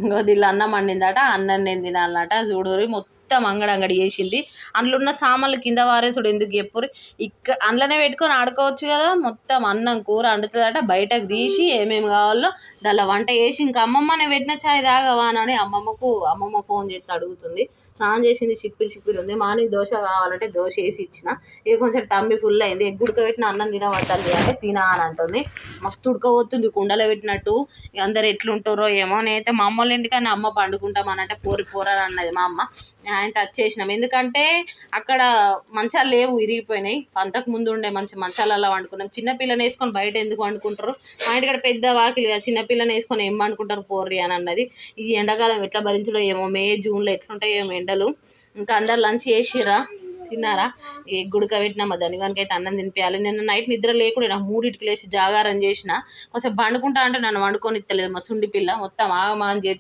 ఇంకో దీళ్ళు అన్నం వండిందట, అన్నం నేను తినాలన్నట. చూడురి మొత్తం అంగడి చేసింది. అందులో ఉన్న సామాన్లు కింద వారేసుడు ఎందుకు చెప్పుర్రి, అందులోనే పెట్టుకొని ఆడుకోవచ్చు కదా. మొత్తం అన్నం కూర వండుతుందట, బయటకు తీసి ఏమేమి కావాలో దానిలో వంట చేసి, ఇంకా అమ్మమ్మ నేను పెట్టిన ఛాయ్ తాగవా అని అమ్మమ్మ ఫోన్ చేసి అడుగుతుంది. స్నానం చేసింది, చిప్పిరి ఉంది. మార్నింగ్ దోశ కావాలంటే దోశ వేసి ఇచ్చిన. ఇక కొంచెం టమ్మి ఫుల్ అయింది. ఎగ్ ఉడకబెట్టిన అన్నం తినబట్టాలి అంటే తినా అని అంటుంది. మస్తు ఉడకబోతుంది కుండలో పెట్టినట్టు. ఇక అందరు ఎట్లుంటారో ఏమో. నేనైతే మా అమ్మ వాళ్ళ ఇంటికన్నా అమ్మ పండుకుంటామనంటే పోరని అన్నది మా అమ్మ. ఆయన టచ్ చేసినాం, ఎందుకంటే అక్కడ మంచాలు లేవు, ఇరిగిపోయినాయి. అంతకు ముందు ఉండే మంచి మంచాలలో వండుకున్నాం. చిన్నపిల్లని వేసుకొని బయట ఎందుకు వండుకుంటారు, మా ఇంటికాడ పెద్ద వాకిలి కదా, చిన్నపిల్లని వేసుకొని ఏం వండుకుంటారు పోర్రి అని అన్నది. ఈ ఎండాకాలం ఎట్లా భరించడో ఏమో, మే జూన్లో ఎట్లుంటాయో ఏమో ఎండలు. ఇంకా అందరు లంచ్ చేసిరా, తిన్నారా. ఎగ్ ఉడకబెట్టినా మా ధనివానికి అయితే అన్నం తినిపించాలి. నిన్న నైట్ నిద్ర లేకుండా నాకు 3కి లేచి జాగారం చేసిన. కొంచెం పండుకుంటా అంటే నన్ను వండుకొని ఇస్తలేదు మా సుండి పిల్ల. మొత్తం ఆగమాని చేసి